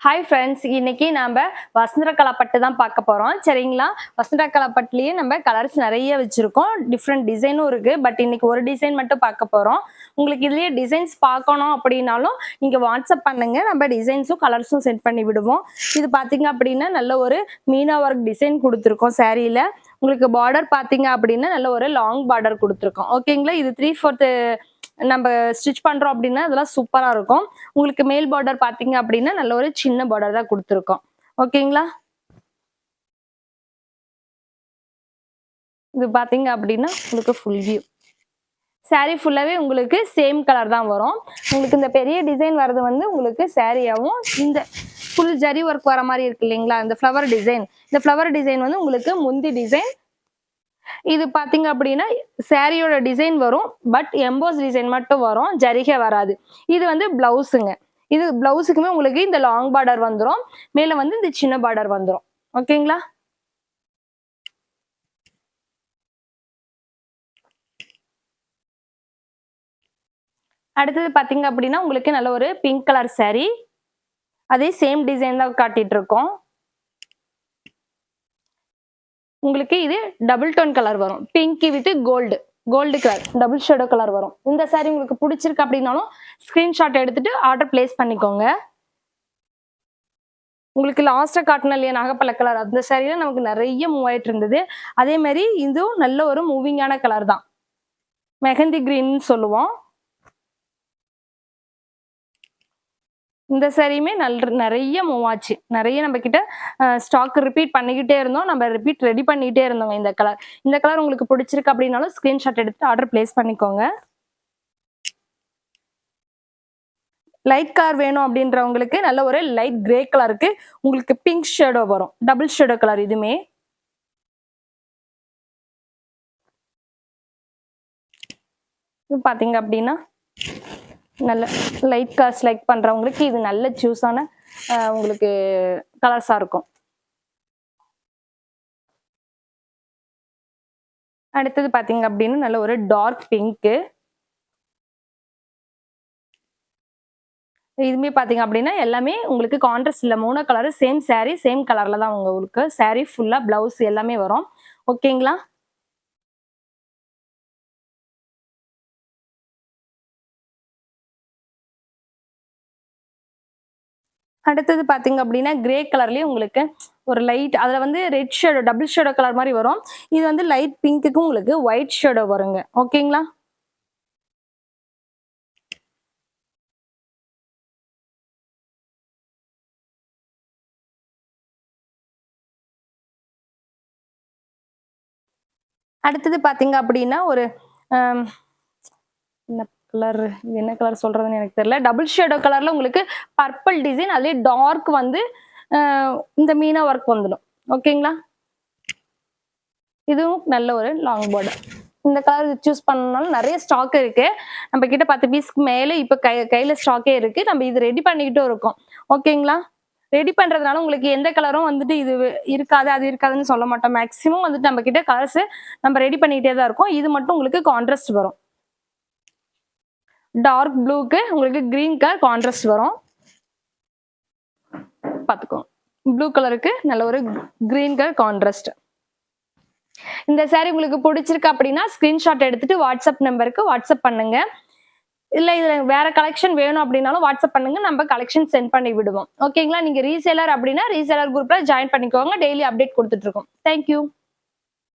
Hi friends, இன்னைக்கு நம்ம வசந்தர கலப்பட்டு தான் பார்க்க போறோம். சரிங்களா? வசந்தர கலப்பட்டுலயே நம்ம கலர்ஸ் நிறைய வச்சிருக்கோம். டிஃப்ரெண்ட் டிசைனும் இருக்கு. பட் இன்னைக்கு ஒரு டிசைன் மட்டும் பார்க்க போறோம். உங்களுக்கு இதுலயே டிசைன்ஸ் பார்க்கணும் அப்படின்னாலும் நீங்க வாட்ஸ்அப் பண்ணுங்க. நம்ம டிசைன்ஸும் கலர்ஸும் சென்ட் பண்ணி விடுவோம். இது பார்த்தீங்க அப்படின்னா நல்ல ஒரு மீனா ஒர்க் டிசைன் கொடுத்துருக்கோம் சாரீல. உங்களுக்கு பார்டர் பார்த்தீங்க அப்படின்னா நல்ல ஒரு லாங் பார்டர் கொடுத்துருக்கோம். ஓகேங்களா? இது 3/4 நம்ம ஸ்டிச் பண்றோம் அப்படின்னா அதெல்லாம் சூப்பரா இருக்கும். உங்களுக்கு மேல் பார்டர் பாத்தீங்க அப்படின்னா நல்ல ஒரு சின்ன பார்டர் தான் கொடுத்துருக்கோம். ஓகேங்களா? இது பாத்தீங்க அப்படின்னா உங்களுக்கு ஃபுல் வியூ. சாரி ஃபுல்லாவே உங்களுக்கு சேம் கலர் தான் வரும். உங்களுக்கு இந்த பெரிய டிசைன் வர்றது வந்து உங்களுக்கு சாரியாவும் இந்த ஃபுல் ஜரி ஒர்க் வர மாதிரி இருக்கு இல்லைங்களா? இந்த ஃப்ளவர் டிசைன். இந்த ஃப்ளவர் டிசைன் வந்து உங்களுக்கு முந்தி டிசைன். இது பாத்தீங்க அப்படின்னா சாரியோட டிசைன் வரும். பட் எம்போஸ் டிசைன் மட்டும் வரும். ஜரிகை வராது. இது வந்து பிளவுஸுங்க. இது பிளவுஸுக்குமே உங்களுக்கு இந்த லாங் பார்டர் வந்துரும். மேல வந்து இந்த சின்ன பார்டர் வந்துரும். ஓகேங்களா? அடுத்தது பாத்தீங்க அப்படின்னா உங்களுக்கு நல்ல ஒரு பிங்க் கலர் சாரி. அதே சேம் டிசைன் தான் காட்டிட்டு இருக்கோம். உங்களுக்கு இது டபுள் டோன் கலர் வரும். Pink with gold colour double shadow colour வரும். இந்த சாரி உங்களுக்கு பிடிச்சிருக்கு அப்படின்னாலும் ஸ்கிரீன்ஷாட் எடுத்துட்டு ஆர்டர் பிளேஸ் பண்ணிக்கோங்க. உங்களுக்கு லாஸ்டா காட்டின இல்லையா நாகப்பழ கலர், அந்த சாரியில நமக்கு நிறைய மூவ் ஆயிட்டு இருந்தது. அதே மாதிரி இதுவும் நல்ல ஒரு மூவிங்கான கலர் தான். மெஹந்தி கிரீன் சொல்லுவோம். இந்த சாரியுமே நிறைய மூவ் ஆச்சு. நிறைய நம்ம கிட்ட ஸ்டாக் ரிப்பீட் பண்ணிக்கிட்டே இருந்தோம். நம்ம ரிப்பீட் ரெடி பண்ணிக்கிட்டே இருந்தோங்க இந்த கலர். இந்த கலர் உங்களுக்கு பிடிச்சிருக்கு அப்படின்னாலும் ஸ்கிரீன்ஷாட் எடுத்து ஆர்டர் பிளேஸ் பண்ணிக்கோங்க. லைட் கலர் வேணும் அப்படின்றவங்களுக்கு நல்ல ஒரு லைட் கிரே கலருக்கு உங்களுக்கு பிங்க் ஷேடோ வரும். டபுள் ஷேடோ கலர் இதுமே. இது பாத்தீங்க அப்படின்னா நல்ல லைட் கலர்ஸ் லைக் பண்றவங்களுக்கு இது நல்ல சூஸான உங்களுக்கு கலர்ஸா இருக்கும். அடுத்தது பாத்தீங்க அப்படின்னா நல்ல ஒரு டார்க் பிங்க். இதுமே பாத்தீங்க அப்படின்னா எல்லாமே உங்களுக்கு கான்ட்ராஸ்ட் இல்ல, மூணு கலர் சேம் சாரி சேம் கலர்ல தான் உங்களுக்கு சாரி ஃபுல்லா பிளவுஸ் எல்லாமே வரும். ஓகேங்களா? அடுத்தது பாத்தீங்க அப்படின்னா கிரே கலர்லயே உங்களுக்கு ஒரு லைட், அதுல வந்து red shadow double shadow colour மாதிரி வரும். இது வந்து லைட் பிங்க்குக்கு உங்களுக்கு ஒயிட் ஷேடோ வருங்க. ஓகேங்களா? அடுத்தது பாத்தீங்க அப்படின்னா ஒரு என்ன கலர், இது என்ன கலர் சொல்றதுன்னு எனக்கு தெரியல. டபுள் ஷேடோ கலர்ல உங்களுக்கு பர்பிள் டிசைன், அதுலயே டார்க் வந்து இந்த மீனா ஒர்க் வந்துடும். ஓகேங்களா? இதுவும் நல்ல ஒரு லாங் பார்டர். இந்த கலர் சூஸ் பண்ணனாலும் நிறைய ஸ்டாக் இருக்கு. நம்ம கிட்ட 10 பீஸ்க்கு மேல இப்ப கையில ஸ்டாக்கே இருக்கு. நம்ம இது ரெடி பண்ணிக்கிட்டும் இருக்கோம். ஓகேங்களா? ரெடி பண்றதுனால உங்களுக்கு எந்த கலரும் வந்துட்டு இது இருக்காது, அது இருக்காதுன்னு சொல்ல மாட்டோம். மேக்ஸிமம் வந்துட்டு நம்ம கிட்ட கலர்ஸ் நம்ம ரெடி பண்ணிக்கிட்டே தான் இருக்கோம். இது மட்டும் உங்களுக்கு கான்ட்ராஸ்ட் வரும். டார்க் ப்ளூக்கு உங்களுக்கு கிரீன் கலர் கான்ட்ராஸ்ட் வரும். பாத்துக்கோங்க. ப்ளூ கலருக்கு நல்ல ஒரு கிரீன் கலர் கான்ட்ராஸ்ட். இந்த சாரி உங்களுக்கு பிடிச்சிருக்கு அப்படின்னா ஸ்கிரீன்ஷாட் எடுத்துட்டு வாட்ஸ்அப் நம்பருக்கு வாட்ஸ்அப் பண்ணுங்க. இல்ல இதுல வேற கலெக்ஷன் வேணும் அப்படின்னாலும் வாட்ஸ்அப் பண்ணுங்க. நம்ம கலெக்ஷன் சென்ட் பண்ணி விடுவோம். ஓகேங்களா? நீங்க ரீசேலர் அப்படின்னா ரீசேலர் குரூப்ல ஜாயின் பண்ணிக்கோங்க. டெய்லி அப்டேட் கொடுத்துட்டு இருக்கோம். தேங்க்யூ.